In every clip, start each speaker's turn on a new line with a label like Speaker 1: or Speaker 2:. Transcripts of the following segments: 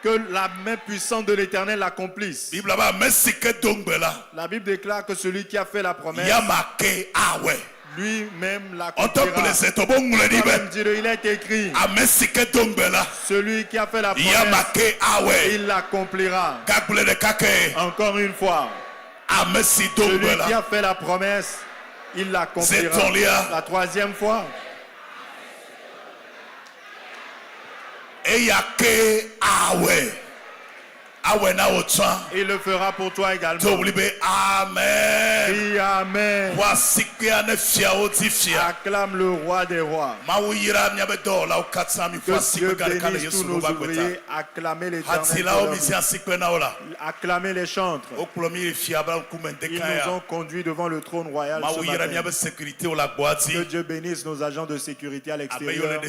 Speaker 1: Que la main puissante de l'Éternel l'accomplisse. La Bible déclare que celui qui a fait la promesse, lui-même l'accomplira. Il est écrit, celui qui a fait la promesse, il l'accomplira. Encore une fois, celui qui a fait la promesse, il l'accomplira. La troisième fois. Il le fera pour toi également.
Speaker 2: Amen.
Speaker 1: Crie Amen. Acclame le roi des rois. Que Dieu bénisse tous nos ouvriers. Acclamez l'Éternel. Acclamez les chantres. Ils nous ont conduits devant le trône royal ce matin. Que Dieu bénisse nos agents de sécurité à l'extérieur.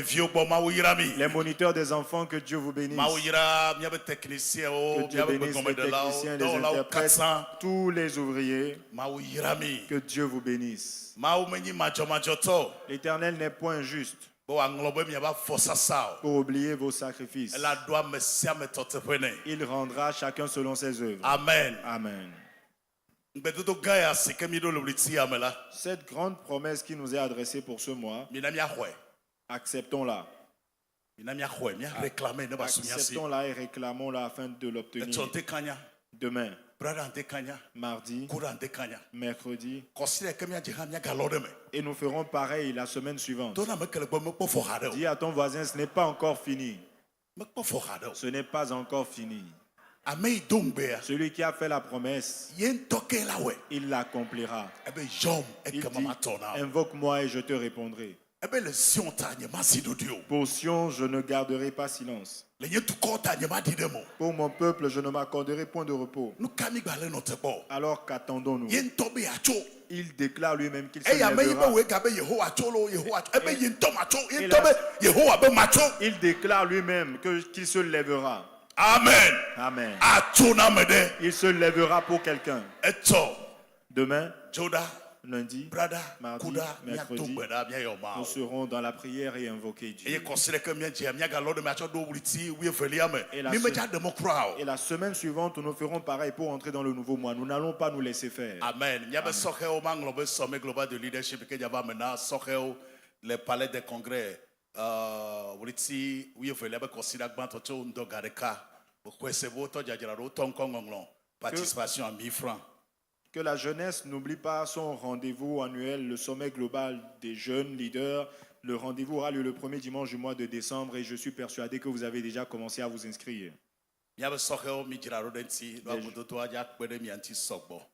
Speaker 1: Les moniteurs des enfants, que Dieu vous bénisse. Que Dieu bénisse les techniciens, les interprètes, tous les ouvriers. Que Dieu vous bénisse. L'Éternel n'est point injuste pour oublier vos sacrifices. Il rendra chacun selon ses œuvres.
Speaker 2: Amen.
Speaker 1: Amen. Cette grande promesse qui nous est adressée pour ce mois, acceptons-la. Acceptons-la et réclamons-la afin de l'obtenir. Demain, mardi, mercredi, et nous ferons pareil la semaine suivante. Dis à ton voisin, ce n'est pas encore fini. Ce n'est pas encore fini. Celui qui a fait la promesse, il l'accomplira. Il dit, invoque-moi et je te répondrai. Pour Sion, je ne garderai pas silence. Pour mon peuple, je ne m'accorderai point de repos. Alors qu'attendons-nous? Il déclare lui-même qu'il se lèvera. Il déclare lui-même qu'il se lèvera.
Speaker 2: Amen.
Speaker 1: Amen. Il se lèvera pour quelqu'un. Demain, lundi, mardi, mercredi, nous serons dans la prière et invoquer Dieu. Et la semaine suivante, nous ferons pareil pour entrer dans le nouveau mois. Nous n'allons pas nous laisser faire.
Speaker 2: Amen. Les palais des congrès. Participation à 1000 francs.
Speaker 1: Que la jeunesse n'oublie pas son rendez-vous annuel, le sommet global des jeunes leaders. Le rendez-vous aura lieu le premier dimanche du mois de décembre et je suis persuadé que vous avez déjà commencé à vous inscrire.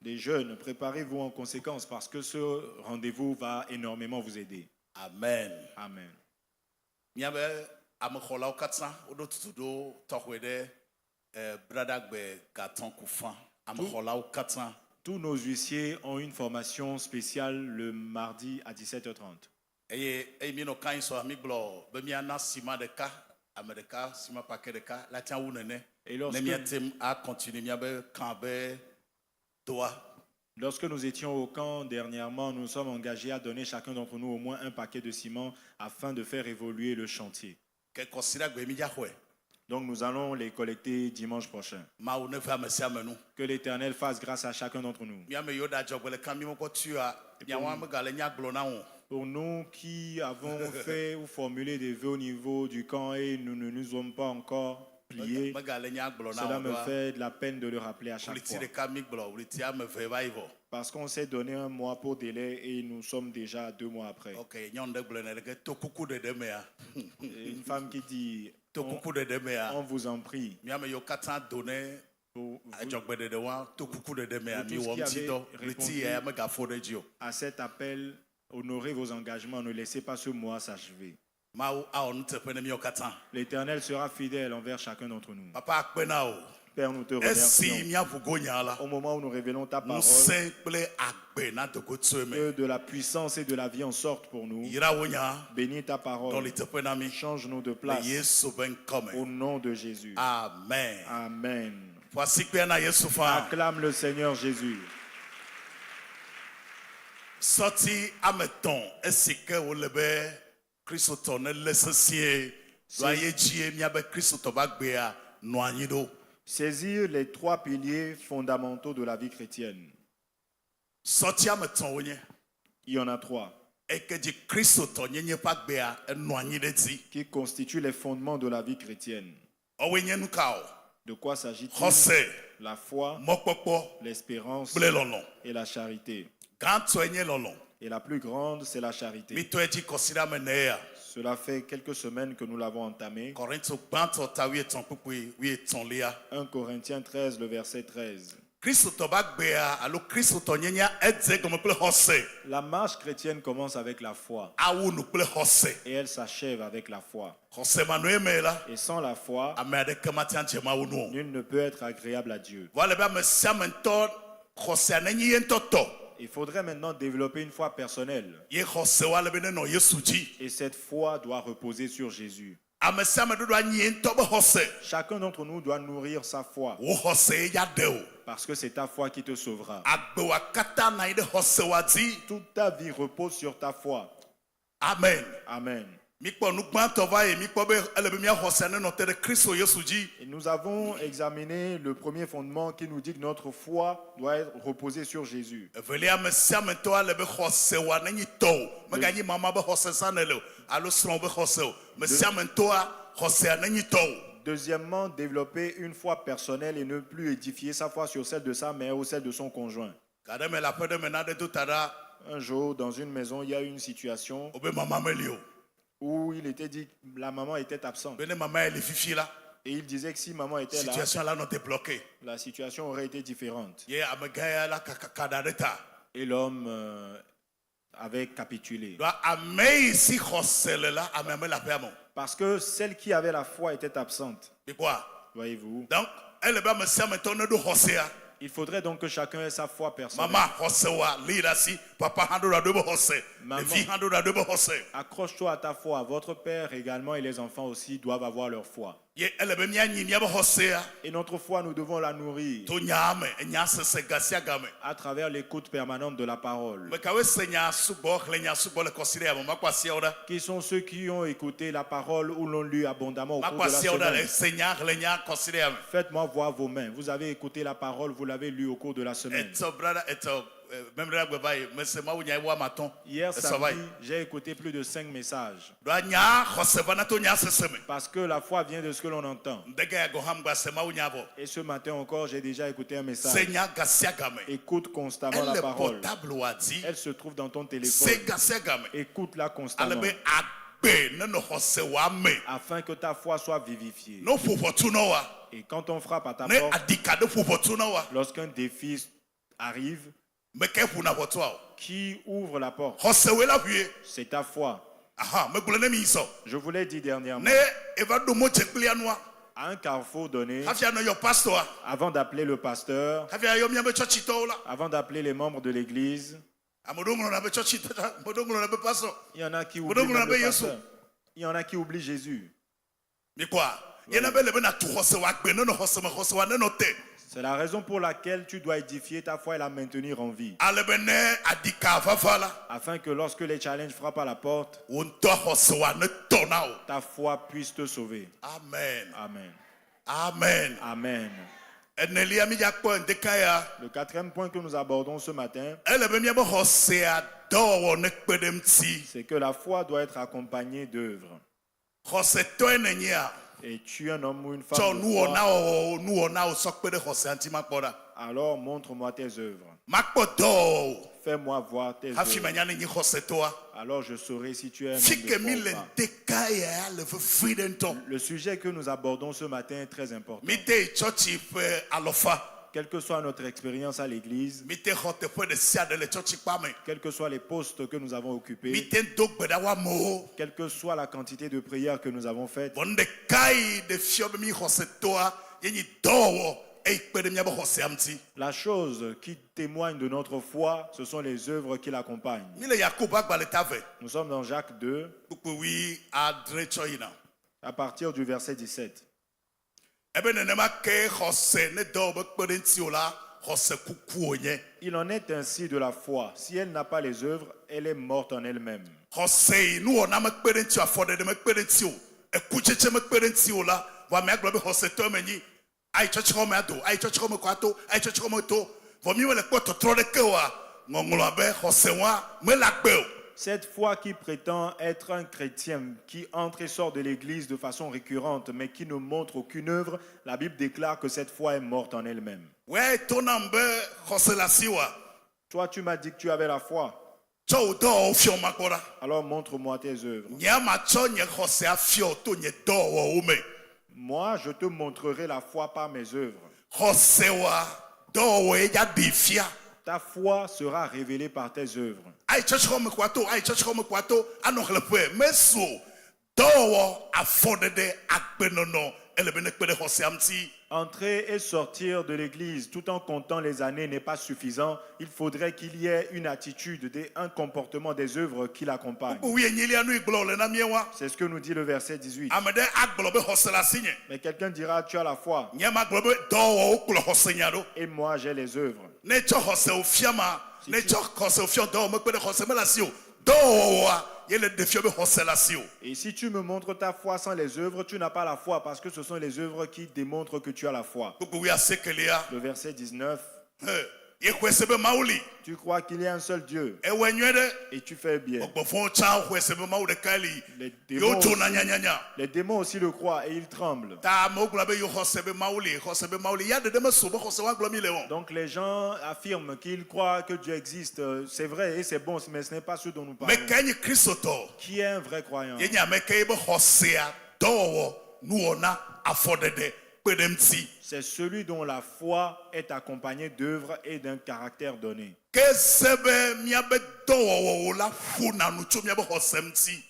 Speaker 1: Les jeunes, préparez-vous en conséquence parce que ce rendez-vous va énormément vous aider.
Speaker 2: Amen.
Speaker 1: Amen. Tous nos huissiers ont une formation spéciale le mardi à 17h30. Et lorsque nous étions au camp dernièrement, nous nous sommes engagés à donner chacun d'entre nous au moins un paquet de ciment afin de faire évoluer le chantier. Donc nous allons les collecter dimanche prochain. Que l'Éternel fasse grâce à chacun d'entre nous. Pour nous qui avons fait ou formulé des vœux au niveau du camp et nous ne nous sommes pas encore pliés, cela me fait de la peine de le rappeler à chaque fois. Parce qu'on s'est donné un mois pour délai et nous sommes déjà 2 mois après. Une femme qui dit, on vous en prie. À cet appel, honorez vos engagements, ne laissez pas ce mois s'achever. L'Éternel sera fidèle envers chacun d'entre nous. Père, nous te remercions. Au moment où nous révélons ta parole, que de la puissance et de la vie en sortent pour nous. Bénis ta parole. Change-nous de place. Au nom de Jésus.
Speaker 2: Amen.
Speaker 1: Amen.
Speaker 2: Acclame
Speaker 1: le Seigneur Jésus.
Speaker 2: Sorti à mettons, est-ce que vous l'avez Christotone l'essentiel, soyez Dieu, m'y a Christotobakbea.
Speaker 1: Saisir les trois piliers fondamentaux de la vie chrétienne. Il y en a trois qui constituent les fondements de la vie chrétienne. De quoi s'agit-il? La foi, l'espérance et la charité. Et la plus grande, c'est la charité. Cela fait quelques semaines que nous l'avons entamé. 1 Corinthiens 13, le verset 13. La marche chrétienne commence avec la foi et elle s'achève avec la foi. Et sans la foi, nul ne peut être agréable à Dieu. Il faudrait maintenant développer une foi personnelle. Et cette foi doit reposer sur Jésus. Chacun d'entre nous doit nourrir sa foi. Parce que c'est ta foi qui te sauvera. Toute ta vie repose sur ta foi.
Speaker 2: Amen.
Speaker 1: Amen. Et nous avons examiné le premier fondement qui nous dit que notre foi doit être reposée sur Jésus. Deuxièmement, développer une foi personnelle et ne plus édifier sa foi sur celle de sa mère ou celle de son conjoint. Un jour, dans une maison, il y a eu une situation où il était dit que la maman était absente. Et il disait que si maman était là, la situation aurait été différente. Et l'homme avait capitulé. Parce que celle qui avait la foi était absente. Voyez-vous? Il faudrait donc que chacun ait sa foi personnelle. Accroche-toi à ta foi. Votre père également et les enfants aussi doivent avoir leur foi. Et notre foi, nous devons la nourrir à travers l'écoute permanente de la parole. Qui sont ceux qui ont écouté la parole ou l'ont lu abondamment au cours de la semaine? Faites-moi voir vos mains. Vous avez écouté la parole, vous l'avez lu au cours de la semaine. Hier samedi, j'ai écouté plus de 5 messages. Parce que la foi vient de ce que l'on entend. Et ce matin encore, j'ai déjà écouté un message. Écoute constamment la parole. Elle se trouve dans ton téléphone. Écoute-la constamment. Afin que ta foi soit vivifiée. Et quand on frappe à ta porte, lorsqu'un défi arrive, qui ouvre la porte? C'est ta foi. Je vous l'ai dit dernièrement. À un carrefour donné, avant d'appeler le pasteur, avant d'appeler les membres de l'église, il y en a qui oublient le pasteur. Il y en a qui oublient Jésus. C'est la raison pour laquelle tu dois édifier ta foi et la maintenir en vie. Afin que lorsque les challenges frappent à la porte, ta foi puisse te sauver.
Speaker 2: Amen.
Speaker 1: Amen.
Speaker 2: Amen.
Speaker 1: Amen. Le quatrième point que nous abordons ce matin, c'est que la foi doit être accompagnée d'œuvres. Et tu es un homme ou une femme de foi, alors montre-moi tes œuvres. Fais-moi voir tes œuvres. Alors je saurai si tu es un homme de foi ou pas. Le sujet que nous abordons ce matin est très important. Quelle que soit notre expérience à l'église, quels que soient les postes que nous avons occupés, quelle que soit la quantité de prières que nous avons faites, la chose qui témoigne de notre foi, ce sont les œuvres qui l'accompagnent. Nous sommes dans Jacques 2, à partir du verset 17. Il en est ainsi de la foi. Si elle n'a pas les œuvres, elle est morte en elle-même. Cette foi qui prétend être un chrétien, qui entre et sort de l'église de façon récurrente, mais qui ne montre aucune œuvre, la Bible déclare que cette foi est morte en elle-même. Toi, tu m'as dit que tu avais la foi. Alors montre-moi tes œuvres. Moi, je te montrerai la foi par mes œuvres. Ta foi sera révélée par tes œuvres. Entrer et sortir de l'église tout en comptant les années n'est pas suffisant. Il faudrait qu'il y ait une attitude, un comportement des œuvres qui l'accompagnent. C'est ce que nous dit le verset 18. Mais quelqu'un dira, tu as la foi. Et moi, j'ai les œuvres. Et si tu me montres ta foi sans les œuvres, tu n'as pas la foi, parce que ce sont les œuvres qui démontrent que tu as la foi. Le verset 19. Tu crois qu'il y a un seul Dieu et tu fais bien. Les démons aussi le croient et ils tremblent. Donc les gens affirment qu'ils croient que Dieu existe. C'est vrai et c'est bon, mais ce n'est pas ce dont nous parlons. Qui est un vrai croyant? C'est celui dont la foi est accompagnée d'œuvres et d'un caractère donné.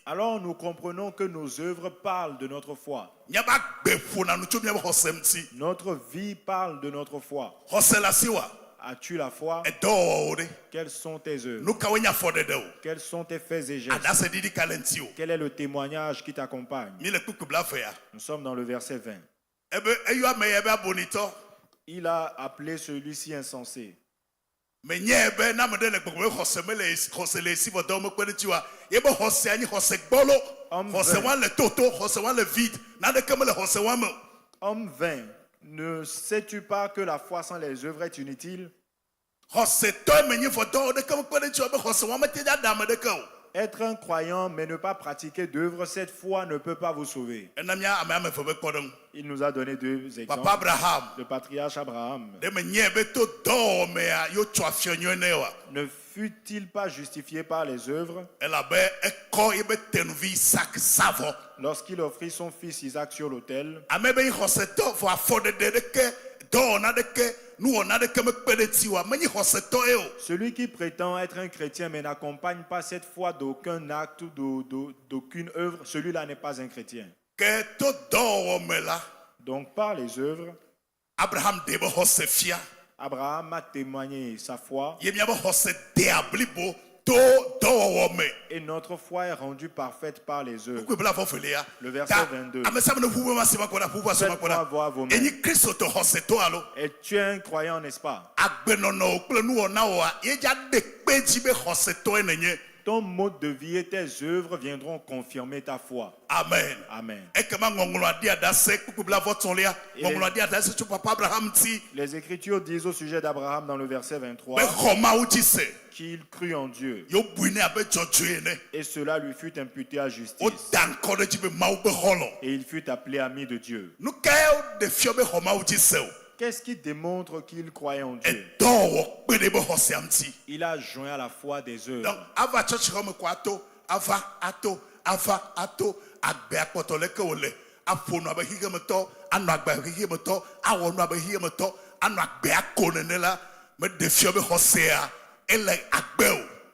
Speaker 1: Alors nous comprenons que nos œuvres parlent de notre foi. Notre vie parle de notre foi. As-tu la foi? Quelles sont tes œuvres? Quels sont tes faits et gestes? Quel est le témoignage qui t'accompagne? Nous sommes dans le verset 20. Il a appelé celui-ci insensé. Homme vain, ne sais-tu pas que la foi sans les œuvres est inutile? Être un croyant mais ne pas pratiquer d'œuvres, cette foi ne peut pas vous sauver. Il nous a donné deux exemples. Le patriarche Abraham. Ne fut-il pas justifié par les œuvres lorsqu'il offrit son fils Isaac sur l'autel? Celui qui prétend être un chrétien mais n'accompagne pas cette foi d'aucun acte ou d'aucune œuvre, celui-là n'est pas un chrétien. Donc par les œuvres, Abraham a témoigné sa foi et notre foi est rendue parfaite par les œuvres. Le verset 22. Faites-moi voir vos mains. Et tu es un croyant, n'est-ce pas? Ton mode de vie et tes œuvres viendront confirmer ta foi.
Speaker 2: Amen.
Speaker 1: Amen. Les Écritures disent au sujet d'Abraham dans le verset 23 qu'il crut en Dieu et cela lui fut imputé à justice et il fut appelé ami de Dieu. Qu'est-ce qui démontre qu'il croyait en Dieu? Il a joint à la foi des œuvres.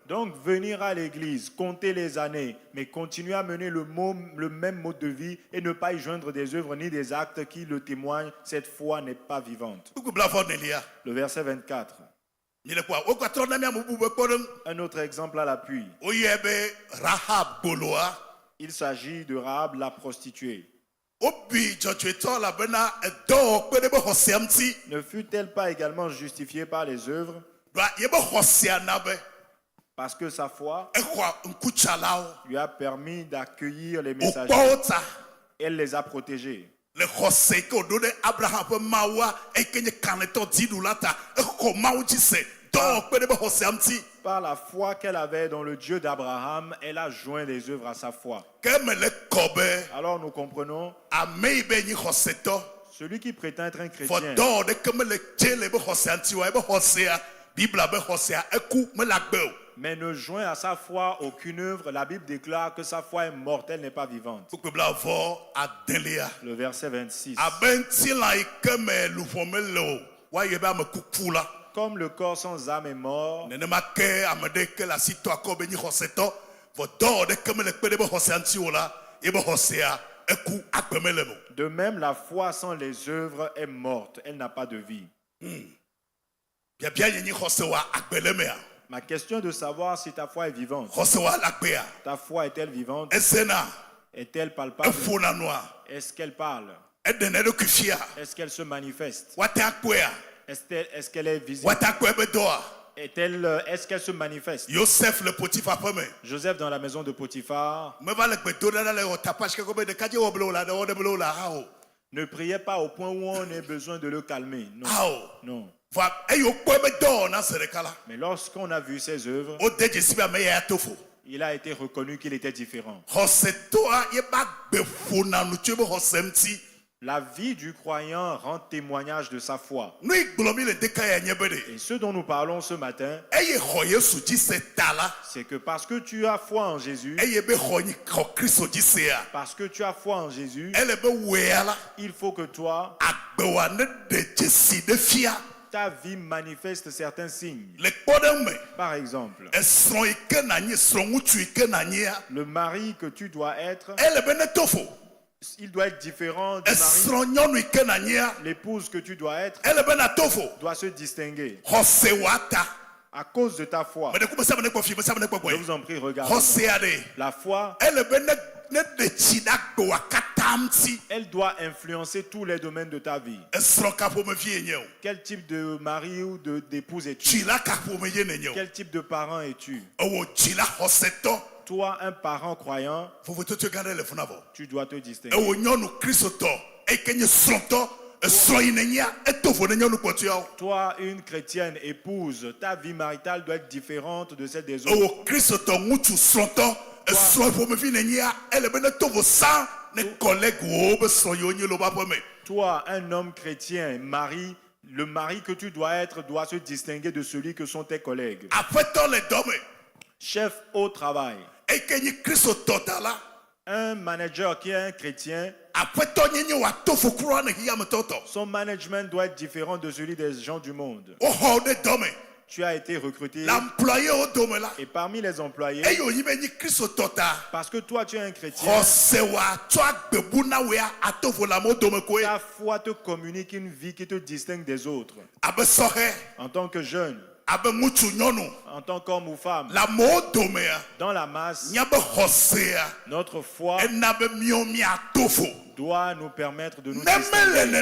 Speaker 1: Donc venir à l'église, compter les années, mais continuer à mener le même mode de vie et ne pas y joindre des œuvres ni des actes qui le témoignent, cette foi n'est pas vivante. Le verset 24. Un autre exemple à l'appui. Il s'agit de Rahab la prostituée. Ne fut-elle pas également justifiée par les œuvres? Parce que sa foi lui a permis d'accueillir les messagers. Elle les a protégés.
Speaker 2: le xɔse ke wòɖo ɖe Abraham ƒe Mawua eke nye kalẽtɔ dziɖu la ta exɔ Mawu dzi se dɔ kpe ɖe be xɔsea ŋuti.
Speaker 1: Par la foi qu'elle avait dans le Dieu d'Abraham, elle a joint les œuvres à sa foi.
Speaker 2: Ke mele kɔ be
Speaker 1: Alors nous comprenons,
Speaker 2: ame yi be nyi xɔsetɔ
Speaker 1: celui qui prétend être un
Speaker 2: fɔ
Speaker 1: chrétien,
Speaker 2: dɔ ɖeke mele dze le be xɔsea ŋuti wa ebe xɔsea Bibla be xɔsea eku mele agbe o.
Speaker 1: mais ne joint à sa foi aucune œuvre, la Bible déclare que sa foi est morte, elle n'est pas vivante. Le verset 26. Comme le corps sans âme est mort, de même la foi sans les œuvres est morte, elle n'a pas de vie. Ma question est de savoir si ta foi est vivante. Ta foi est-elle vivante? Est-elle palpable? Est-ce qu'elle parle? Est-ce qu'elle se manifeste? Est-ce qu'elle est visible? Est-ce qu'elle se manifeste? Joseph dans la maison de Potiphar ne priait pas au point où on ait besoin de le calmer. Non. Non. Mais lorsqu'on a vu ses œuvres, il a été reconnu qu'il était différent. La vie du croyant rend témoignage de sa foi. Et ce dont nous parlons ce matin, c'est que parce que tu as foi en Jésus, parce que tu as foi en Jésus, il faut que toi, ta vie manifeste certains signes. Par exemple, le mari que tu dois être, il doit être différent du mari. L'épouse que tu dois être doit se distinguer à cause de ta foi. Je vous en prie, regardez. La foi, elle doit influencer tous les domaines de ta vie. Quel type de mari ou d'épouse es-tu? Quel type de parent es-tu? Toi, un parent croyant, tu dois te distinguer. Toi, une chrétienne épouse, ta vie maritale doit être différente de celle des autres. Toi, un homme chrétien, le mari que tu dois être doit se distinguer de celui que sont tes collègues. Chef au travail. Un manager qui est un chrétien, son management doit être différent de celui des gens du monde. Tu as été recruté et parmi les employés, parce que toi tu es un chrétien, ta foi te communique une vie qui te distingue des autres. En tant que jeune, en tant qu'homme ou femme, dans la masse, notre foi doit nous permettre de nous distinguer.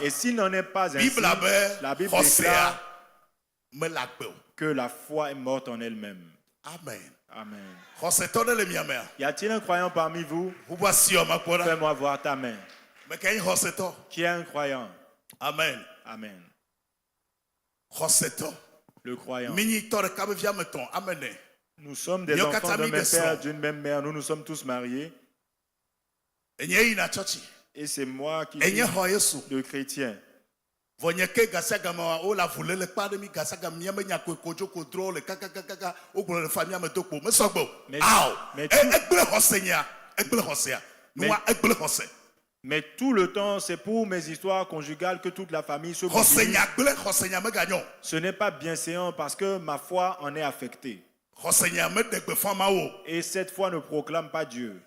Speaker 1: Et s'il n'en est pas ainsi, la Bible déclare que la foi est morte en elle-même.
Speaker 2: Amen.
Speaker 1: Amen. Y a-t-il un croyant parmi vous? Fais-moi voir ta main. Qui est un croyant?
Speaker 2: Amen.
Speaker 1: Amen. Le croyant. Nous sommes des enfants d'un même père, d'une même mère. Nous sommes tous mariés. Et c'est moi qui suis le chrétien. Mais tout le temps, c'est pour mes histoires conjugales que toute la famille se mobilise. Ce n'est pas bienséant parce que ma foi en est affectée. Et cette foi ne proclame pas Dieu.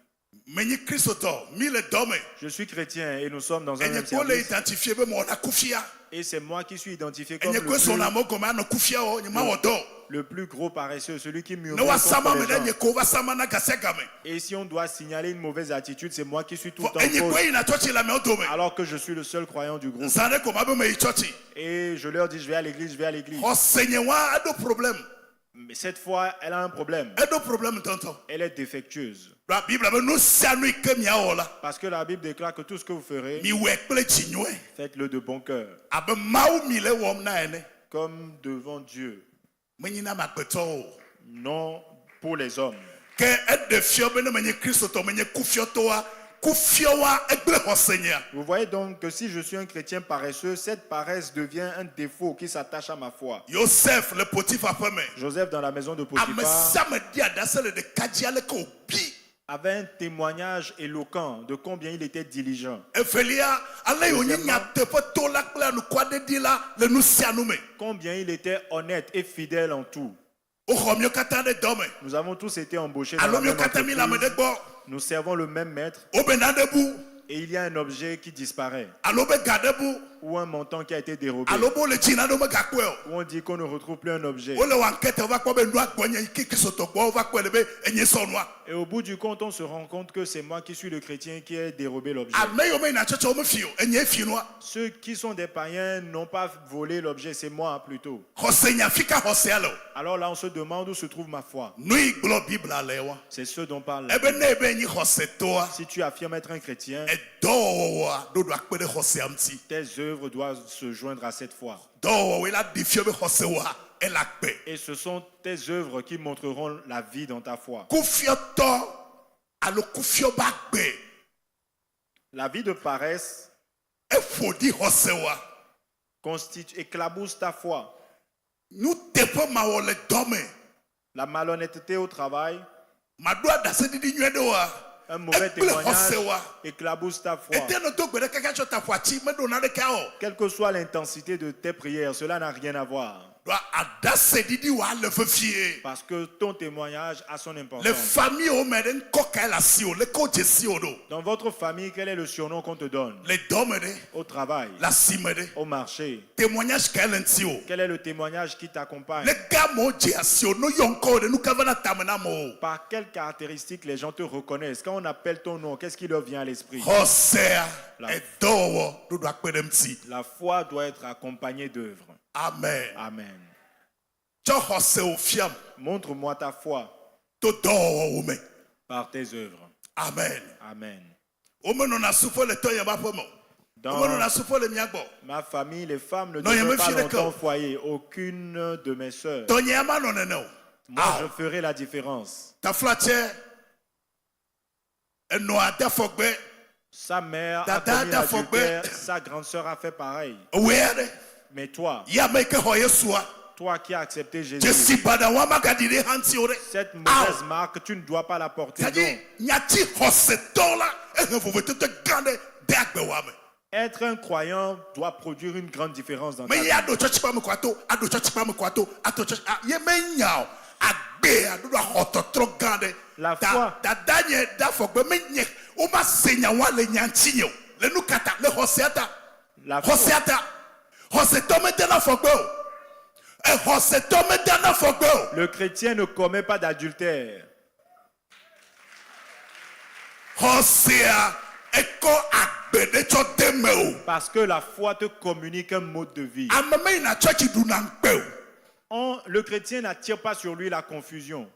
Speaker 1: Je suis chrétien et nous sommes dans un même service. Et c'est moi qui suis identifié comme le plus gros paresseux, celui qui murmure contre les gens. Et si on doit signaler une mauvaise attitude, c'est moi qui suis tout le temps cause, alors que je suis le seul croyant du groupe. Et je leur dis, je vais à l'église, je vais à l'église. Mais cette fois, elle a un problème. Elle est défectueuse. Parce que la Bible déclare que tout ce que vous ferez, faites-le de bon cœur. Comme devant Dieu. Non pour les hommes. Vous voyez donc que si je suis un chrétien paresseux, cette paresse devient un défaut qui s'attache à ma foi.
Speaker 2: Joseph
Speaker 1: dans la maison de Potiphar avait un témoignage éloquent de combien il était diligent. Combien il était honnête et fidèle en tout. Nous avons tous été embauchés dans la même entreprise. Nous servons le même maître. Et il y a un objet qui disparaît. Ou un montant qui a été dérobé. Ou on dit qu'on ne retrouve plus un objet. Et au bout du compte, on se rend compte que c'est moi qui suis le chrétien qui ai dérobé l'objet. Ceux qui sont des païens n'ont pas volé l'objet, c'est moi plutôt. Alors là, on se demande où se trouve ma foi. C'est ce dont parle la Bible. Si tu affirmes être un chrétien, tes œuvres doivent se joindre à cette foi. Et ce sont tes œuvres qui montreront la vie dans ta foi. La vie de paresse éclabousse ta foi. La malhonnêteté au travail, un mauvais témoignage éclabousse ta foi. Quelle que soit l'intensité de tes prières, cela n'a rien à voir. Parce que ton témoignage a son importance. Dans votre famille, quel est le surnom qu'on te donne? Au travail, au marché. Quel est le témoignage qui t'accompagne? Par quelles caractéristiques les gens te reconnaissent? Quand on appelle ton nom, qu'est-ce qui leur vient à l'esprit? La foi doit être accompagnée d'œuvres.
Speaker 2: Amen.
Speaker 1: Amen. Montre-moi ta foi par tes œuvres.
Speaker 2: Amen.
Speaker 1: Amen.
Speaker 2: Dans
Speaker 1: ma famille, les femmes ne demeurent pas longtemps au foyer. Aucune de mes sœurs. Moi, je ferai la différence. Sa mère a commis l'adultère, sa grande sœur a fait pareil. Mais toi qui as accepté Jésus, cette mauvaise marque, tu ne dois pas la porter. Être un croyant doit produire une grande différence dans ta vie. La foi. Le chrétien ne commet pas d'adultère. Parce que la foi te communique un mode de vie. Le chrétien n'attire pas sur lui la confusion.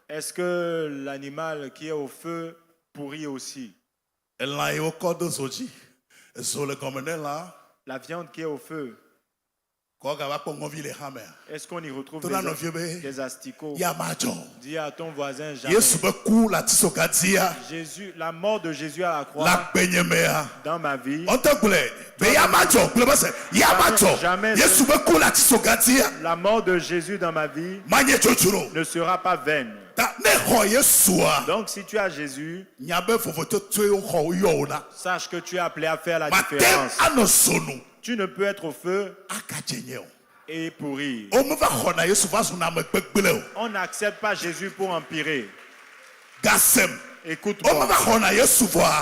Speaker 1: Est-ce que l'animal qui est au feu pourrit aussi? La viande qui est au feu, est-ce qu'on y retrouve des asticots? Dis à ton voisin, jamais. Jésus, la mort de Jésus à la croix dans ma vie, jamais la mort de Jésus dans ma vie ne sera pas vaine. Donc si tu as Jésus, sache que tu es appelé à faire la différence. Tu ne peux être au feu et pourrir. On n'accepte pas Jésus pour empirer. Écoute-moi.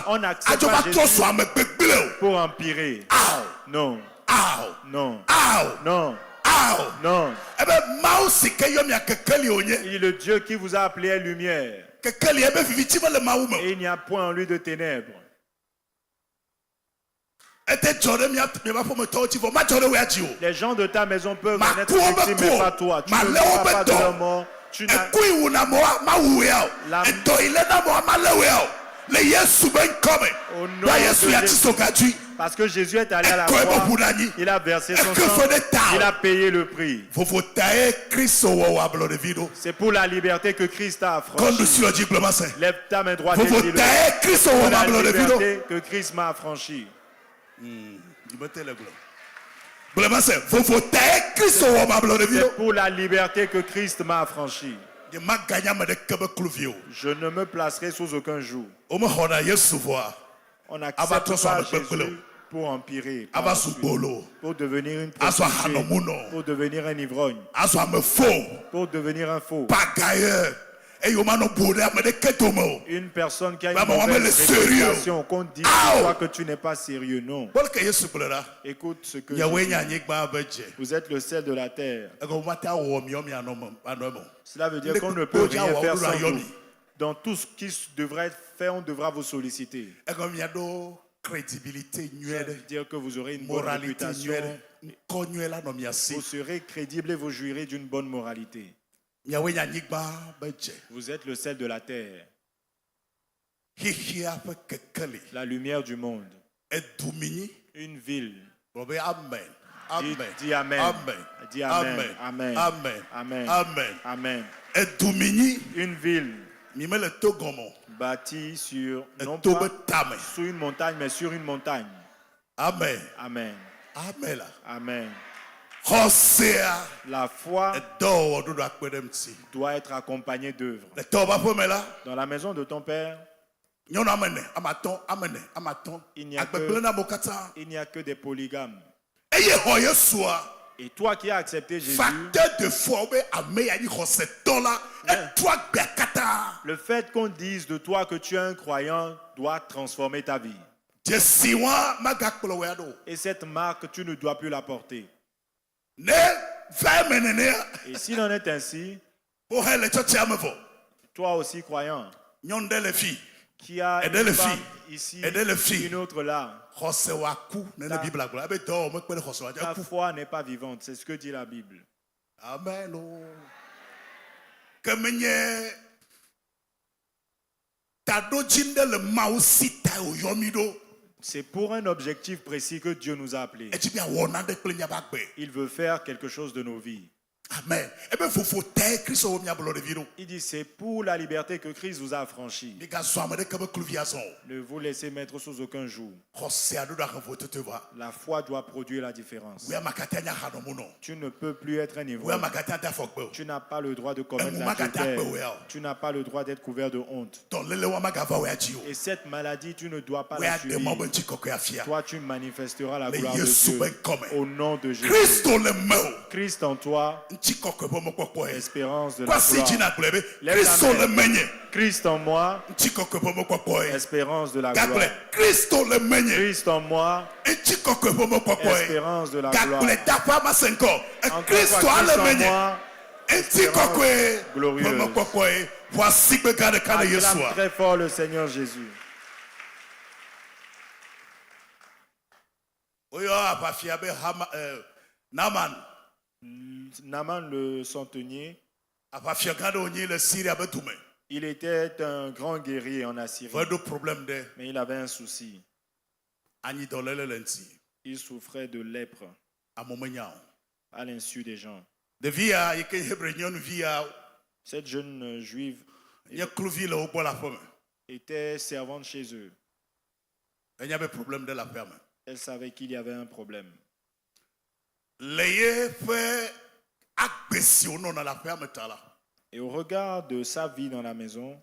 Speaker 1: On n'accepte pas Jésus pour empirer. Non. Non. Non. Non. Il est le Dieu qui vous a appelé à lumière. Et il n'y a point en lui de ténèbres. Les gens de ta maison peuvent en être victimes, mais pas toi. Tu ne mourras pas de leur mort. Tu n'as... Au nom de Jésus. Parce que Jésus est allé à la croix, il a versé son sang, il a payé le prix. C'est pour la liberté que Christ a affranchi. Lève ta main droite et dis-le. C'est pour la liberté que Christ m'a affranchi. C'est pour la liberté que Christ m'a affranchi. Je ne me placerai sous aucun joug. On n'accepte pas Jésus pour empirer, pour devenir une prostituée, pour devenir un ivrogne, pour devenir un faux. Une personne qui a une mauvaise réputation, qu'on dit toi que tu n'es pas sérieux, non. Écoute ce que je dis. Vous êtes le sel de la terre. Cela veut dire qu'on ne peut rien faire sans vous. Dans tout ce qui devrait être fait, on devra vous solliciter. Ça veut dire que vous aurez une bonne réputation. Vous serez crédible et vous jouirez d'une bonne moralité. Vous êtes le sel de la terre. La lumière du monde. Une ville. Dis Amen. Dis Amen. Amen. Amen. Amen. Une ville bâtie sur, non pas sur une montagne, mais sur une montagne.
Speaker 2: Amen.
Speaker 1: Amen.
Speaker 2: Amen.
Speaker 1: Amen. La foi doit être accompagnée d'œuvres. Dans la maison de ton père, il n'y a que des polygames. Et toi qui as accepté Jésus, le fait qu'on dise de toi que tu es un croyant doit transformer ta vie. Et cette marque, tu ne dois plus la porter. Et s'il en est ainsi, toi aussi croyant, qui a une femme ici, une autre là, ta foi n'est pas vivante, c'est ce que dit la Bible.
Speaker 2: Amen.
Speaker 1: C'est pour un objectif précis que Dieu nous a appelés. Il veut faire quelque chose de nos vies.
Speaker 2: Amen.
Speaker 1: Il dit c'est pour la liberté que Christ vous a affranchi. Ne vous laissez mettre sous aucun joug. La foi doit produire la différence. Tu ne peux plus être un ivrogne. Tu n'as pas le droit de commettre l'adultère. Tu n'as pas le droit d'être couvert de honte. Et cette maladie, tu ne dois pas la subir. Toi, tu manifesteras la gloire de Dieu au nom de Jésus. Christ en toi. Espérance de la gloire. Christ en moi. Espérance de la gloire. Christ en moi. Espérance de la gloire. Christ en moi. Espérance glorieuse. Acclame très fort le Seigneur Jésus. Naaman le centenier, il était un grand guerrier en Assyrie, mais il avait un souci. Il souffrait de lèpre à l'insu des gens. Cette jeune juive était servante chez eux. Elle savait qu'il y avait un problème. Et au regard de sa vie dans la maison,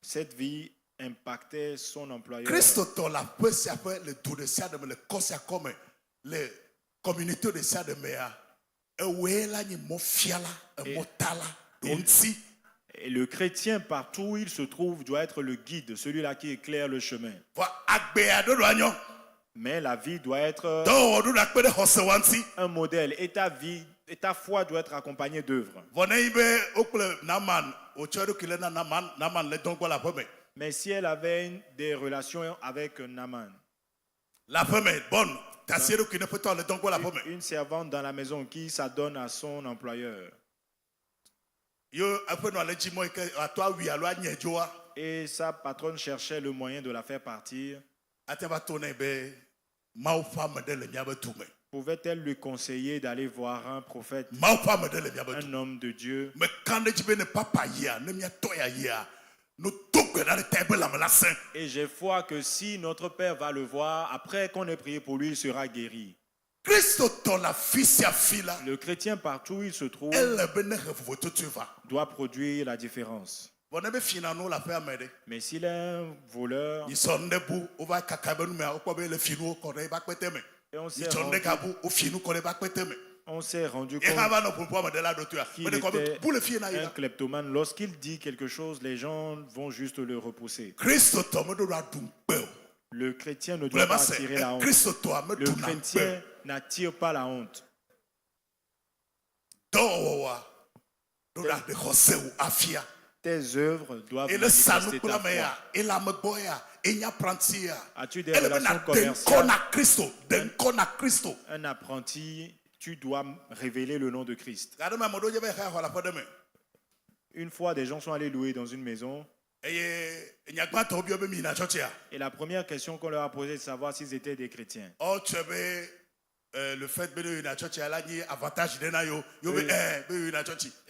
Speaker 1: cette vie impactait son employeur. Et le chrétien, partout où il se trouve, doit être le guide, celui-là qui éclaire le chemin. Mais la vie doit être un modèle. Et ta vie, et ta foi doit être accompagnée d'œuvres. Mais si elle avait des relations avec Naaman,
Speaker 2: la femme est bonne.
Speaker 1: Une servante dans la maison qui s'adonne à son employeur. Et sa patronne cherchait le moyen de la faire partir. Pouvait-elle lui conseiller d'aller voir un prophète, un homme de Dieu? Et j'ai foi que si notre Père va le voir, après qu'on ait prié pour lui, il sera guéri. Le chrétien, partout où il se trouve, doit produire la différence. Mais s'il est un voleur, et on s'est rendu compte qu'il était un kleptomane. Lorsqu'il dit quelque chose, les gens vont juste le repousser. Le chrétien ne doit pas attirer la honte. Le chrétien n'attire pas la honte. Tes œuvres doivent manifester ta foi. As-tu des relations commerciales? Un apprenti, tu dois révéler le nom de Christ. Une fois, des gens sont allés louer dans une maison. Et la première question qu'on leur a posée, c'est de savoir s'ils étaient des chrétiens. Le fait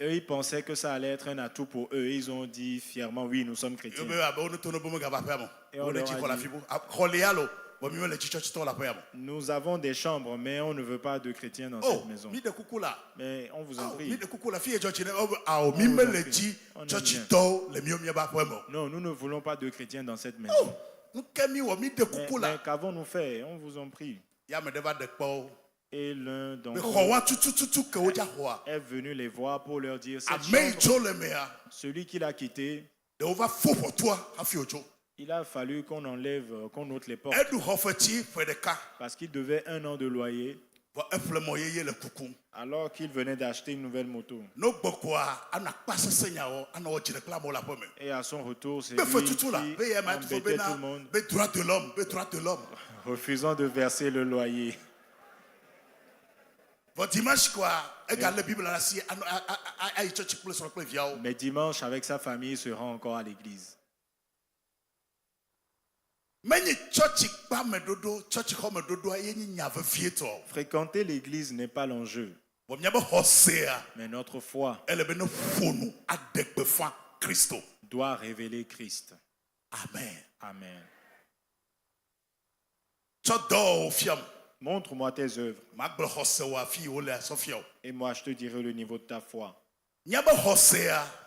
Speaker 1: eux, ils pensaient que ça allait être un atout pour eux. Ils ont dit fièrement, oui, nous sommes chrétiens. Et on leur a dit, nous avons des chambres, mais on ne veut pas de chrétiens dans cette maison. Mais on vous en prie. Non, nous ne voulons pas de chrétiens dans cette maison. Mais qu'avons-nous fait? On vous en prie. Et l'un d'entre eux est venu les voir pour leur dire, cette chambre, celui qui l'a quitté, il a fallu qu'on enlève, qu'on ôte les portes. Parce qu'il devait 1 an de loyer. Alors qu'il venait d'acheter une nouvelle moto. Et à son retour, c'est lui qui embêtait tout le monde, refusant de verser le loyer. Mais dimanche, avec sa famille, il se rend encore à l'église. Fréquenter l'église n'est pas l'enjeu. Mais notre foi doit révéler Christ.
Speaker 2: Amen.
Speaker 1: Amen. Montre-moi tes œuvres. Et moi, je te dirai le niveau de ta foi.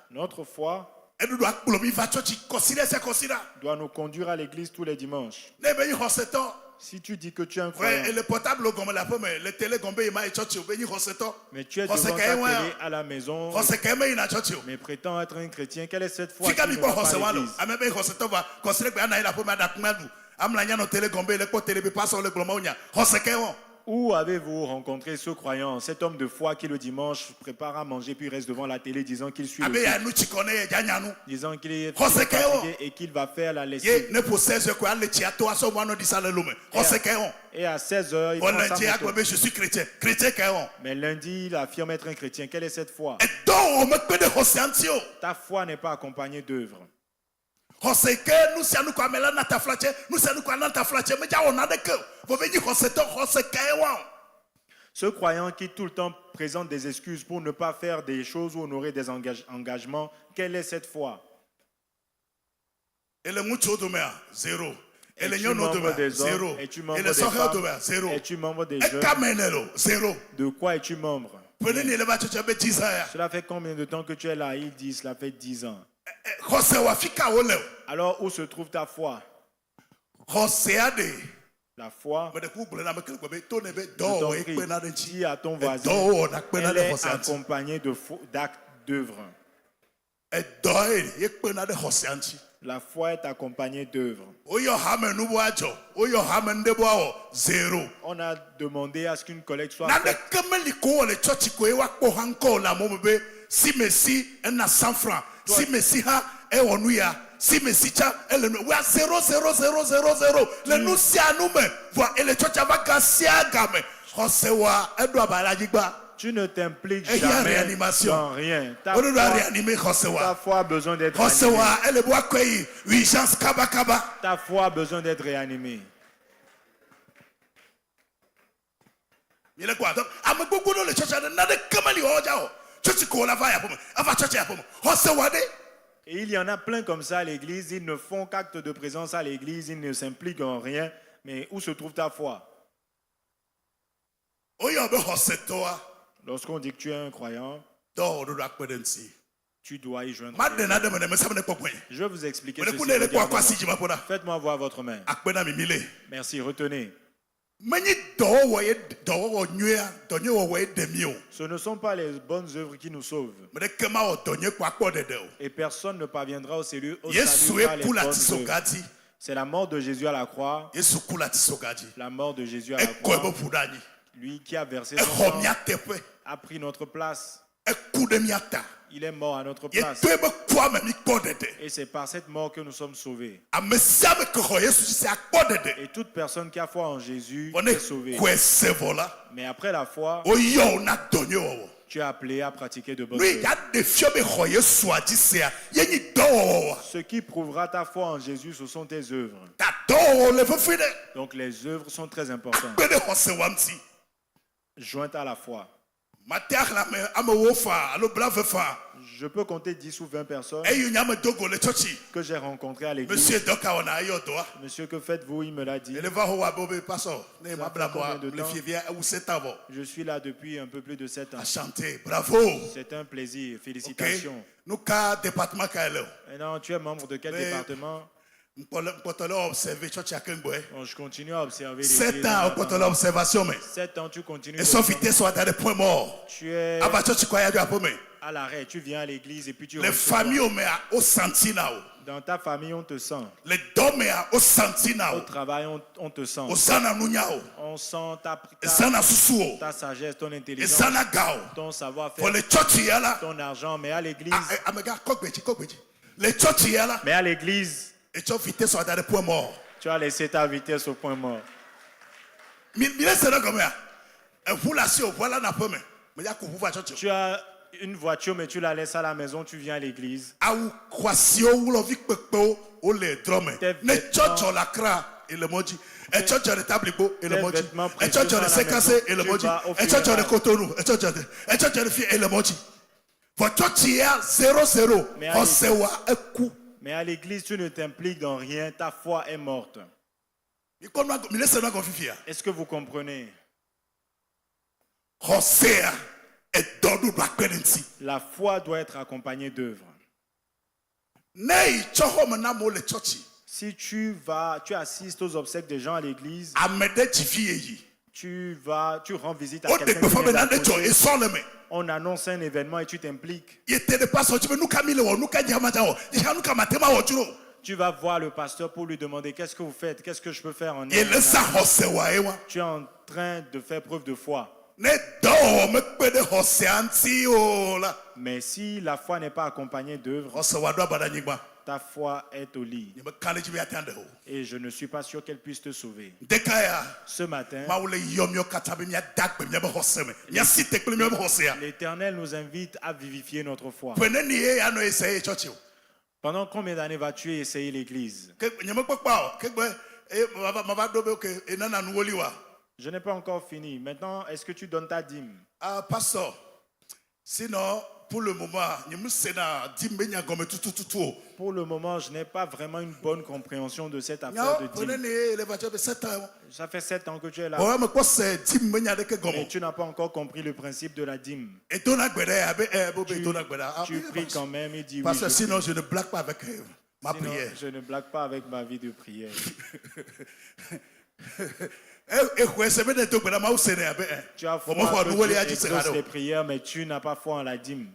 Speaker 1: Notre foi doit nous conduire à l'église tous les dimanches. Si tu dis que tu es un croyant, mais tu es devant ta télé à la maison, mais prétends être un chrétien, quelle est cette foi qui ne va pas à l'église? Où avez-vous rencontré ce croyant, cet homme de foi qui le dimanche prépare à manger puis reste devant la télé disant qu'il suit le culte, disant qu'il est fatigué et qu'il va faire la lessive? Et à 16h, il prend sa moto.
Speaker 2: Je suis chrétien.
Speaker 1: Mais lundi, il affirme être un chrétien. Quelle est cette foi? Ta foi n'est pas accompagnée d'œuvres. Ce croyant qui tout le temps présente des excuses pour ne pas faire des choses ou honorer des engagements, quelle est cette foi?
Speaker 2: Zéro.
Speaker 1: Es-tu membre des hommes? Es-tu membre des femmes? Es-tu membre des jeunes?
Speaker 2: Zéro.
Speaker 1: De quoi es-tu membre? Cela fait combien de temps que tu es là? Il dit, cela fait 10 ans. Alors où se trouve ta foi? La foi, dis à ton voisin, elle est accompagnée d'actes d'œuvre. La foi est accompagnée d'œuvres. On a demandé à ce qu'une collecte soit faite.
Speaker 2: si mesicha elle nous wa 0 0 0 0 0 le nous si anume voit et le chocha va gasia game hosewa edo abalajigba.
Speaker 1: Tu ne t'impliques jamais dans rien. Ta foi a besoin d'être réanimée. Ta foi a besoin d'être réanimée. Et il y en a plein comme ça à l'église. Ils ne font qu'acte de présence à l'église. Ils ne s'impliquent en rien. Mais où se trouve ta foi? Lorsqu'on dit que tu es un croyant, tu dois y joindre. Je vais vous expliquer ceci. Faites-moi voir votre main. Merci, retenez. Ce ne sont pas les bonnes œuvres qui nous sauvent. Et personne ne parviendra au salut par les bonnes œuvres. C'est la mort de Jésus à la croix. La mort de Jésus à la croix. Lui qui a versé son sang a pris notre place. Il est mort à notre place. Et c'est par cette mort que nous sommes sauvés. Et toute personne qui a foi en Jésus est sauvée. Mais après la foi, tu es appelé à pratiquer de bonnes œuvres. Ce qui prouvera ta foi en Jésus, ce sont tes œuvres. Donc les œuvres sont très importantes. Jointe à la foi. Je peux compter 10 ou 20 personnes que j'ai rencontrées à l'église. Monsieur, que faites-vous? Il me l'a dit. Je suis là depuis un peu plus de 7 ans.
Speaker 2: Bravo.
Speaker 1: C'est un plaisir. Félicitations. Maintenant, tu es membre de quel département? Je continue à observer.
Speaker 2: 7 ans,
Speaker 1: 7 ans, tu continues.
Speaker 2: Et sauf vitesse soit dans des points morts.
Speaker 1: Tu es à l'arrêt, tu viens à l'église et puis tu
Speaker 2: les familles au sentina.
Speaker 1: Dans ta famille, on te sent.
Speaker 2: Les domes au sentina.
Speaker 1: Au travail, on te sent. On sent ta sagesse, ton intelligence, ton savoir-faire, ton argent. Mais à l'église, mais à l'église, tu as laissé ta vitesse au point mort. Tu as une voiture, mais tu la laisses à la maison, tu viens à l'église. Mais à l'église, tu ne t'impliques dans rien, ta foi est morte. Est-ce que vous comprenez? La foi doit être accompagnée d'œuvres. Si tu assistes aux obsèques des gens à l'église, tu rends visite à quelqu'un qui vient d'à côté. On annonce un événement et tu t'impliques. Tu vas voir le pasteur pour lui demander qu'est-ce que vous faites, qu'est-ce que je peux faire en aide. Tu es en train de faire preuve de foi. Mais si la foi n'est pas accompagnée d'œuvres, ta foi est au lit. Et je ne suis pas sûr qu'elle puisse te sauver. Ce matin, l'Éternel nous invite à vivifier notre foi. Pendant combien d'années vas-tu essayer l'église? Je n'ai pas encore fini. Maintenant, est-ce que tu donnes ta dîme?
Speaker 2: Pasteur, sinon, pour le moment,
Speaker 1: je n'ai pas vraiment une bonne compréhension de cette affaire de dîme. Ça fait 7 ans que tu es là. Mais tu n'as pas encore compris le principe de la dîme. Tu pries quand même et dis oui.
Speaker 2: Parce que sinon, je ne blague pas avec ma prière.
Speaker 1: Je ne blague pas avec ma vie de prière. Tu as foi que Dieu exauce les prières, mais tu n'as pas foi en la dîme.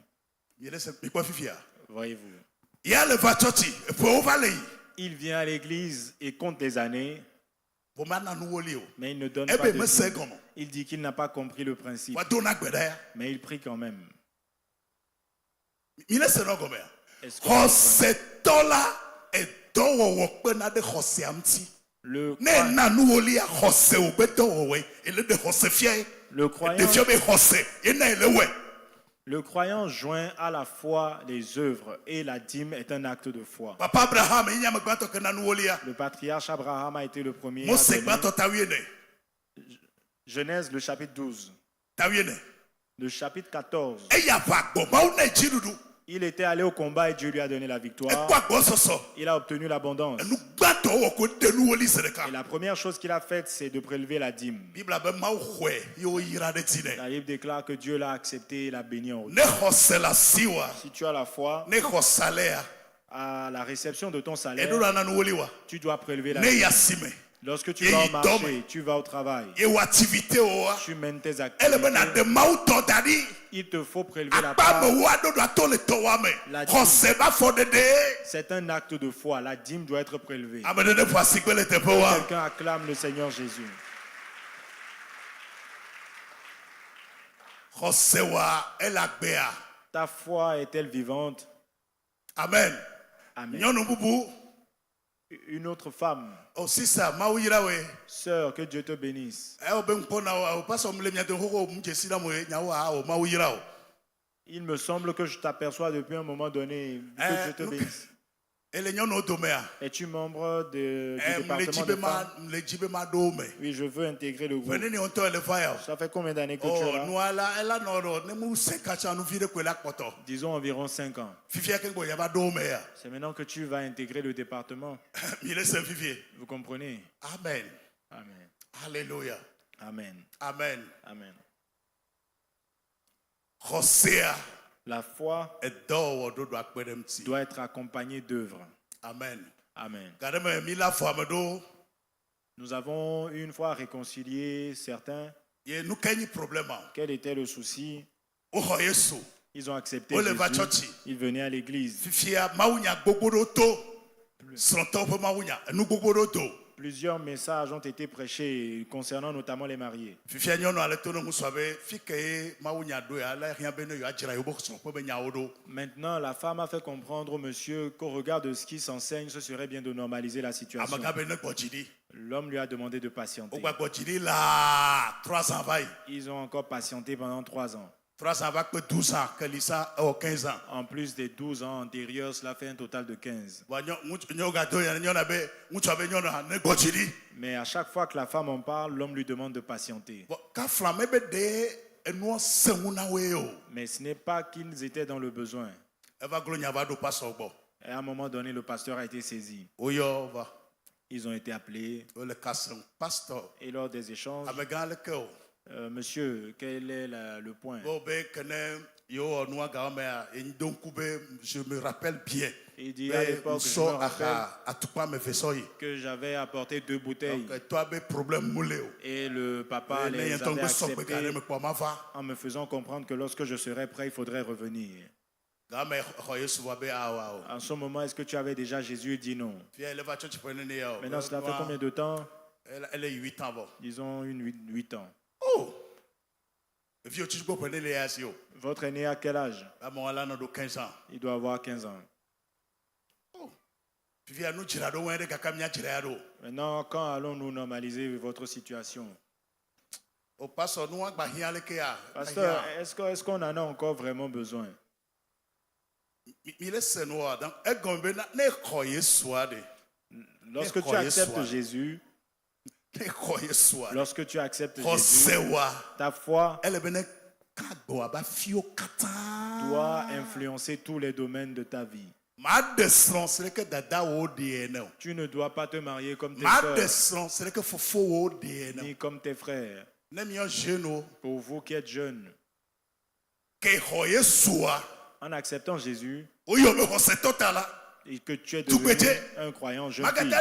Speaker 1: Voyez-vous. Il vient à l'église et compte les années, mais il ne donne pas de dîme. Il dit qu'il n'a pas compris le principe, mais il prie quand même. Est-ce que Le croyant joint à la foi les œuvres et la dîme est un acte de foi. Le patriarche Abraham a été le premier à donner. Genèse, le chapitre 12. Le chapitre 14. Il était allé au combat et Dieu lui a donné la victoire. Il a obtenu l'abondance. Et la première chose qu'il a faite, c'est de prélever la dîme. La Bible déclare que Dieu l'a accepté et l'a béni en retour. Si tu as la foi, à la réception de ton salaire, tu dois prélever la dîme. Lorsque tu vas au marché, tu vas au travail, tu mènes tes activités, il te faut prélever la part. La dîme, c'est un acte de foi. La dîme doit être prélevée. Quelqu'un acclame le Seigneur Jésus. Ta foi est-elle vivante?
Speaker 2: Amen.
Speaker 1: Amen. Une autre femme.
Speaker 2: Oh, sœur,
Speaker 1: que Dieu te bénisse. Il me semble que je t'aperçois depuis un moment donné. Que Dieu te bénisse. Es-tu membre du département de femmes? Oui, je veux intégrer le groupe. Ça fait combien d'années que tu es là? Disons environ 5 ans. C'est maintenant que tu vas intégrer le département. Vous comprenez?
Speaker 2: Amen.
Speaker 1: Amen.
Speaker 2: Alléluia.
Speaker 1: Amen.
Speaker 2: Amen.
Speaker 1: Amen.
Speaker 2: Hosea.
Speaker 1: La foi doit être accompagnée d'œuvres.
Speaker 2: Amen.
Speaker 1: Amen. Nous avons une fois réconcilié certains. Quel était le souci? Ils ont accepté Jésus. Ils venaient à l'église. Plusieurs messages ont été prêchés concernant notamment les mariés. Maintenant, la femme a fait comprendre au monsieur qu'au regard de ce qui s'enseigne, ce serait bien de normaliser la situation. L'homme lui a demandé de patienter. Ils ont encore patienté pendant 3 ans.
Speaker 2: 3 ans, 12 ans, 15 ans.
Speaker 1: En plus des 12 ans antérieurs, cela fait un total de 15. Mais à chaque fois que la femme en parle, l'homme lui demande de patienter. Mais ce n'est pas qu'ils étaient dans le besoin. Et à un moment donné, le pasteur a été saisi. Ils ont été appelés. Et lors des échanges, monsieur, quel est le point?
Speaker 2: Je me rappelle bien.
Speaker 1: Il dit à l'époque, je me rappelle que j'avais apporté 2 bouteilles. Et le papa les avait acceptées en me faisant comprendre que lorsque je serais prêt, il faudrait revenir. En ce moment, est-ce que tu avais déjà Jésus? Il dit non. Maintenant, cela fait combien de temps?
Speaker 2: Elle est 8 ans.
Speaker 1: Disons 8 ans.
Speaker 2: Oh!
Speaker 1: Votre aîné a quel âge?
Speaker 2: 15 ans.
Speaker 1: Il doit avoir 15 ans.
Speaker 2: Oh.
Speaker 1: Maintenant, quand allons-nous normaliser votre situation?
Speaker 2: Pasteur,
Speaker 1: est-ce qu'on en a encore vraiment besoin? Lorsque tu acceptes Jésus, ta foi doit influencer tous les domaines de ta vie. Tu ne dois pas te marier comme tes soeurs, ni comme tes frères. Pour vous qui êtes jeunes, en acceptant Jésus, et que tu es devenu un croyant jeune fille,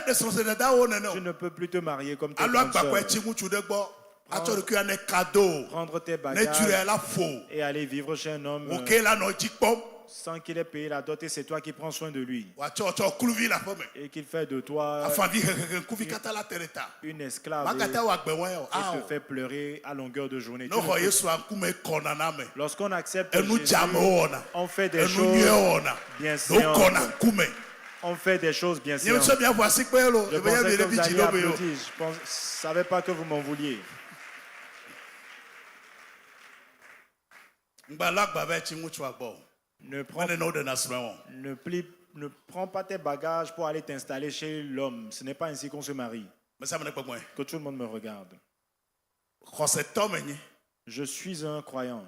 Speaker 1: tu ne peux plus te marier comme tes frères. Prendre tes bagages et aller vivre chez un homme sans qu'il ait payé la dot, et c'est toi qui prends soin de lui et qu'il fait de toi une esclave et te fait pleurer à longueur de journée. Lorsqu'on accepte Jésus, on fait des choses bien saines. On fait des choses bien sûr. Je pensais que vous alliez applaudir. Je ne savais pas que vous m'en vouliez. Ne prends pas tes bagages pour aller t'installer chez l'homme. Ce n'est pas ainsi qu'on se marie. Que tout le monde me regarde. Je suis un croyant.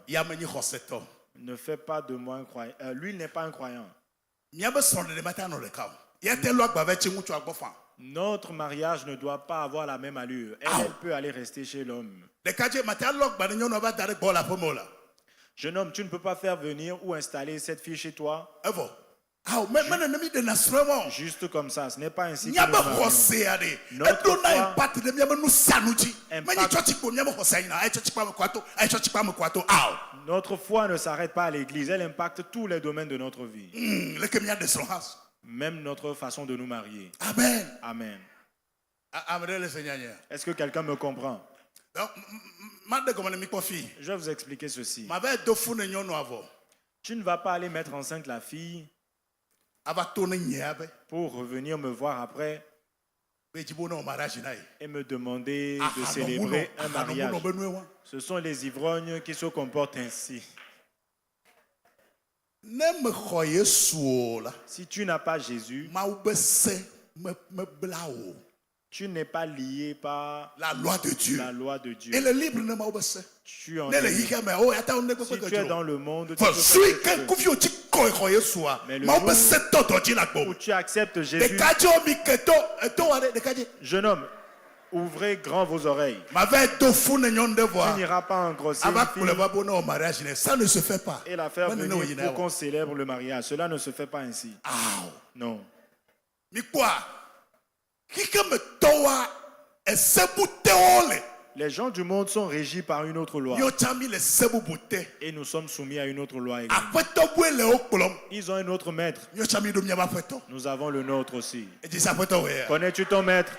Speaker 1: Ne fais pas de moi un croyant. Lui, il n'est pas un croyant. Notre mariage ne doit pas avoir la même allure. Elle peut aller rester chez l'homme. Jeune homme, tu ne peux pas faire venir ou installer cette fille chez toi. Juste comme ça, ce n'est pas ainsi que notre foi ne s'arrête pas à l'église, elle impacte tous les domaines de notre vie. Même notre façon de nous marier.
Speaker 2: Amen.
Speaker 1: Amen. Est-ce que quelqu'un me comprend? Je vais vous expliquer ceci. Tu ne vas pas aller mettre enceinte la fille pour revenir me voir après et me demander de célébrer un mariage. Ce sont les ivrognes qui se comportent ainsi. Si tu n'as pas Jésus, tu n'es pas lié par
Speaker 2: la loi de Dieu.
Speaker 1: Et
Speaker 2: le libre ne m'a
Speaker 1: tu en es. Si tu es dans le monde, tu mais le jour où tu acceptes Jésus, jeune homme, ouvrez grand vos oreilles. Tu n'iras pas engrosser une fille
Speaker 2: ça ne se fait pas.
Speaker 1: Et la faire venir pour qu'on célèbre le mariage. Cela ne se fait pas ainsi. Non.
Speaker 2: Mais quoi?
Speaker 1: Les gens du monde sont régis par une autre loi. Et nous sommes soumis à une autre loi également. Ils ont un autre maître. Nous avons le nôtre aussi. Connais-tu ton maître?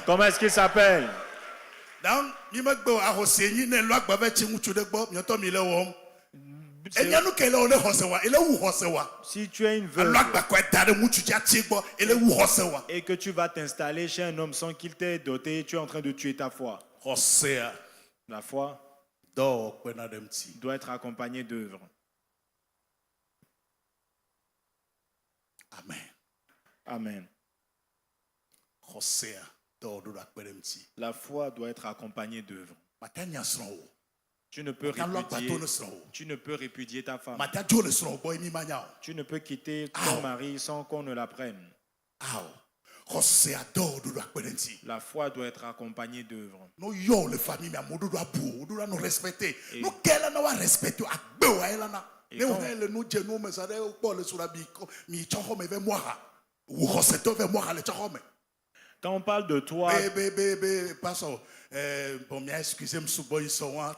Speaker 1: Comment est-ce qu'il s'appelle? Si tu es une veuve et que tu vas t'installer chez un homme sans qu'il t'ait doté, tu es en train de tuer ta foi. La foi doit être accompagnée d'œuvres. Amen. La foi doit être accompagnée d'œuvres. Tu ne peux répudier ta femme. Tu ne peux quitter ton mari sans qu'on ne la prenne. La foi doit être accompagnée d'œuvres. Quand on parle de toi,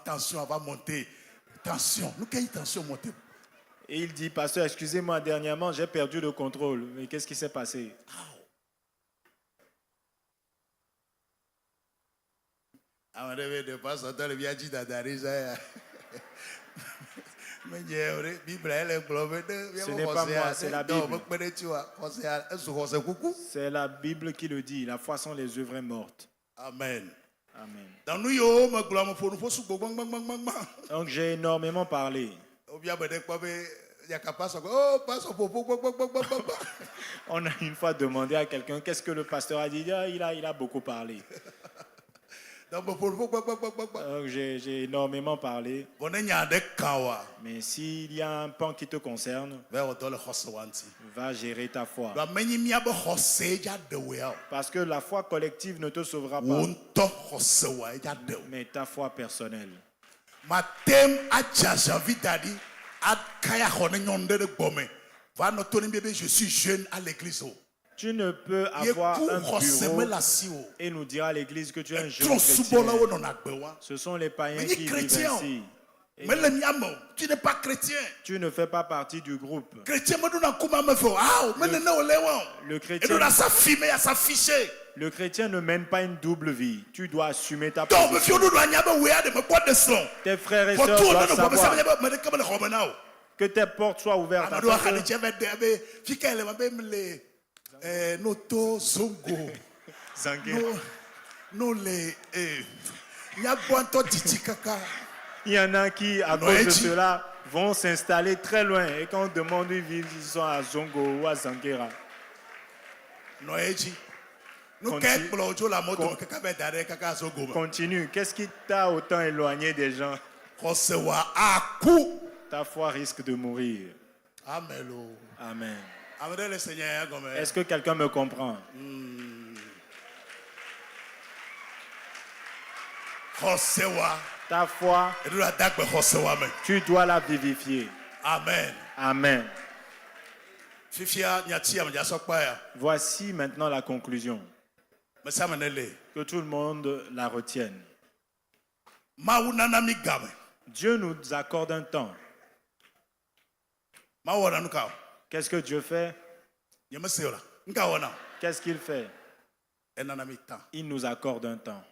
Speaker 2: tension va monter. Tension. Nous quelle tension monter?
Speaker 1: Et il dit, pasteur, excusez-moi, dernièrement, j'ai perdu le contrôle. Mais qu'est-ce qui s'est passé? Ce n'est pas moi, c'est la Bible. C'est la Bible qui le dit. La foi sans les œuvres est morte.
Speaker 2: Amen.
Speaker 1: Amen.
Speaker 2: Donc
Speaker 1: j'ai énormément parlé. On a une fois demandé à quelqu'un qu'est-ce que le pasteur a dit. Il a beaucoup parlé. J'ai énormément parlé. Mais s'il y a un pan qui te concerne, va gérer ta foi. Parce que la foi collective ne te sauvera pas. Mais ta foi personnelle.
Speaker 2: Je suis jeune à l'église.
Speaker 1: Tu ne peux avoir un bureau et nous dire à l'église que tu es un jeune chrétien. Ce sont les païens qui vivent ainsi.
Speaker 2: Mais tu n'es pas chrétien.
Speaker 1: Tu ne fais pas partie du groupe. Le chrétien ne mène pas une double vie. Tu dois assumer ta position. Tes frères et sœurs doivent savoir que tes portes soient ouvertes.
Speaker 2: Noto Zongo.
Speaker 1: Zanguera.
Speaker 2: Nous les. Il y a Boanto Tichikaka.
Speaker 1: Il y en a qui, à cause de cela, vont s'installer très loin. Et quand on demande où ils vivent, ils sont à Zongo ou à Zanguera. Continue. Qu'est-ce qui t'a autant éloigné des gens? Ta foi risque de mourir. Amen. Est-ce que quelqu'un me comprend? Ta foi, tu dois la vivifier.
Speaker 2: Amen.
Speaker 1: Amen. Voici maintenant la conclusion. Que tout le monde la retienne. Dieu nous accorde un temps. Qu'est-ce que Dieu fait? Qu'est-ce qu'il fait? Il nous accorde un temps.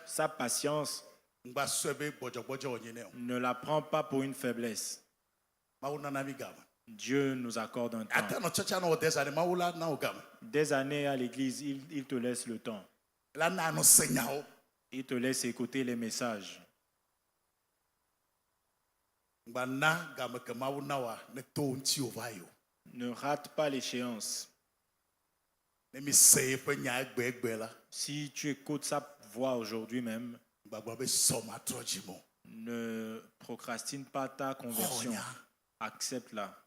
Speaker 1: Sa patience ne la prend pas pour une faiblesse. Dieu nous accorde un temps. Des années à l'église, il te laisse le temps. Il te laisse écouter les messages. Ne rate pas l'échéance. Si tu écoutes sa voix aujourd'hui même, ne procrastine pas ta conversion. Accepte-la.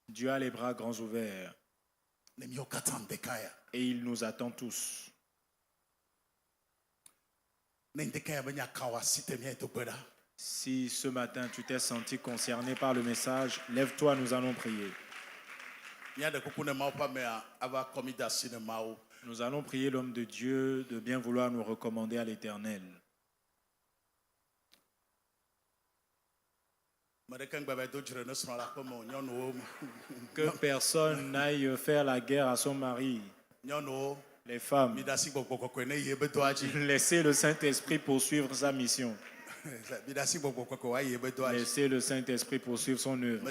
Speaker 1: Dieu a les bras grands ouverts. Et il nous attend tous. Si ce matin tu t'es senti concerné par le message, lève-toi, nous allons prier. Nous allons prier l'homme de Dieu de bien vouloir nous recommander à l'Éternel. Que personne n'aille faire la guerre à son mari. Les femmes, laissez le Saint-Esprit poursuivre sa mission. Laissez le Saint-Esprit poursuivre son œuvre.